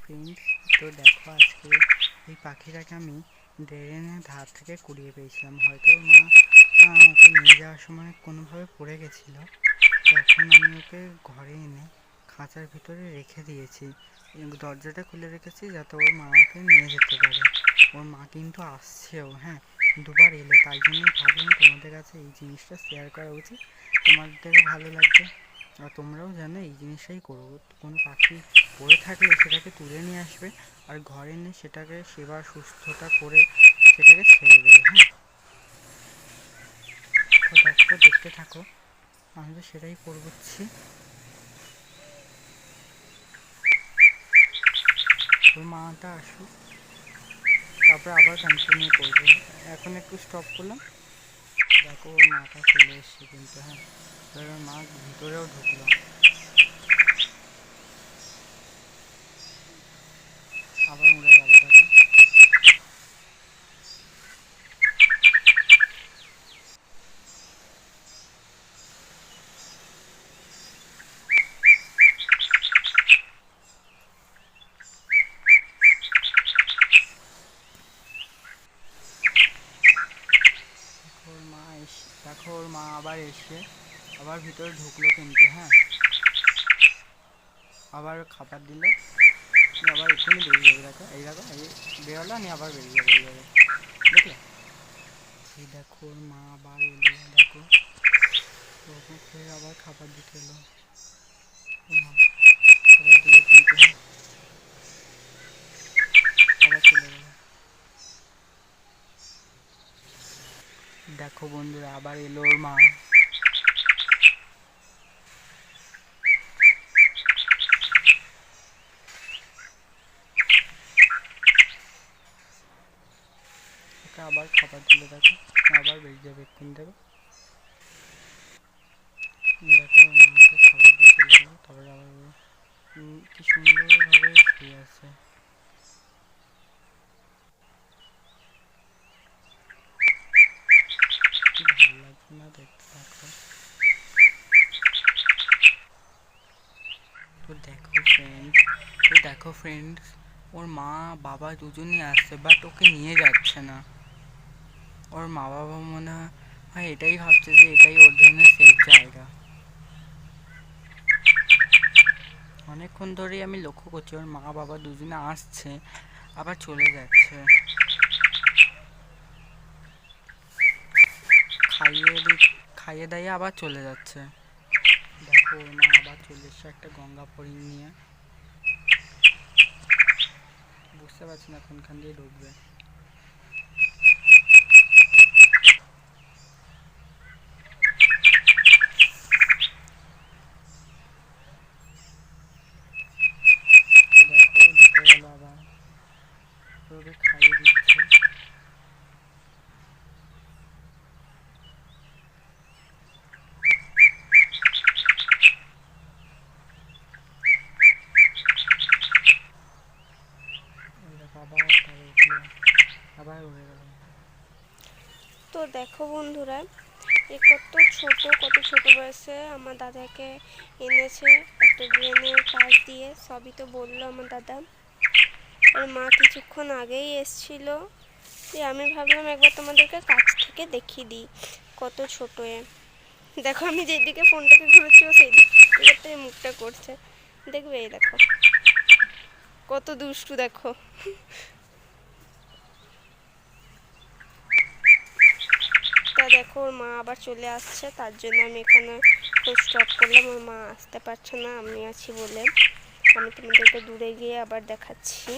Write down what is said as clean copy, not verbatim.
Friends, তো দেখো আজকে এই পাখিটাকে আমি ড্রেনের ধার থেকে কুড়িয়ে পেয়েছিলাম। হয়তো ওর মা ওকে নিয়ে যাওয়ার সময় কোনোভাবে পড়ে গেছিলো। তখন আমি ওকে ঘরে এনে খাঁচার ভিতরে রেখে দিয়েছি, দরজাটা খুলে রেখেছি যাতে ওর মাকে নিয়ে যেতে পারে। ওর মা কিন্তু আসছেও, হ্যাঁ, দুবার এলো, তাই জন্যই ভাবলাম তোমাদের কাছে এই জিনিসটা শেয়ার করা উচিত, তোমাদেরও ভালো লাগবে আর তোমরাও জানো এই জিনিসটাই করবো। কোনো পাখি পড়ে থাকলে সেটাকে তুলে নিয়ে আসবে আর ঘরে এনে সেটাকে সেবা সুস্থতা করে সেটাকে ছেড়ে দেবে। হ্যাঁ, তো দেখো, দেখতে থাকো, আমি তো সেটাই করছি। ওর মাটা আসুক, তারপরে আবার কন্টিনিউ করবো। এখন একটু স্টপ করলাম। দেখো ওর মাটা চলে এসছে কিন্তু, হ্যাঁ, এবার ওর মা ভিতরেও ঢুকলো, আবার উড়ে গেল। দেখো দেখো ওর মা আবার এসে আবার ভিতরে ঢুকলো কিন্তু, হ্যাঁ, আবার খাবার দিলে আবার এক্ষুনি বেরিয়ে যাবে। দেখো, এই দেখো, এই বেরোলো, নিয়ে আবার বেরিয়ে যাবে এইভাবে, দেখলে? এই দেখো ওর মা আবার এলো, দেখো ওকে আবার খাবার দিতে এলো। ও মা খাবার দিলো কিন্তু, হ্যাঁ, আবার চলে গেল। দেখো বন্ধুরা, আবার এলো ওর মা। ওকে আবার খাবার দিলে, দেখো আবার বেরিয়ে যাবে এক্ষুনি। দেখো, দেখো ওর মাকে খাবার দিয়ে চলে গেলো, তারপরে আবার কি সুন্দরভাবে শুয়ে আছে। কি ভালো লাগছে না দেখতে? দেখো, তো দেখো ফ্রেন্ডস, ওর মা বাবা দুজনই আসছে, বাট ওকে নিয়ে যাচ্ছে না। ওর মা বাবা মনে হয় এটাই ভাবছে যে এটাই ওর জন্য সেফ জায়গা। অনেকক্ষণ ধরেই আমি লক্ষ্য করছি ওর মা বাবা দুজনে আসছে আবার চলে যাচ্ছে, খাইয়ে দাইয়ে আবার চলে যাচ্ছে। দেখো ওর মা আবার চলে এসছে একটা গঙ্গা ফড়িং নিয়ে, বুঝতে পারছি না কোনখান দিয়ে ঢুকবে। তো দেখো ঢুকে গেল, আবার ওকে খাইয়ে দিচ্ছে। দেখো আবার তাই উঠলো, আবার উড়ে গেল। তো দেখো বন্ধুরা, এ কত ছোট বয়সে আমার দাদাকে এনেছে একটা ড্রেনের পাশ দিয়ে, সবই তো বললো আমার দাদা। আর মা কিছুক্ষণ আগেই এসছিল, আমি ভাবলাম একবার তোমাদেরকে কাছ থেকে দেখিয়ে দিই কত ছোট এ। দেখো আমি যেদিকে ফোনটাকে ঘুরেছি ও সেই দিকে মুখটা করছে, দেখবে? এই দেখো কত দুষ্টু, দেখো। তা দেখো ওর মা আবার চলে আসছে, তার জন্য আমি এখানে স্টপ করলাম। ওর মা আসতে পারছে না, আমি আছি বলে। আমি তোমাদেরকে দূরে গিয়ে আবার দেখাচ্ছি।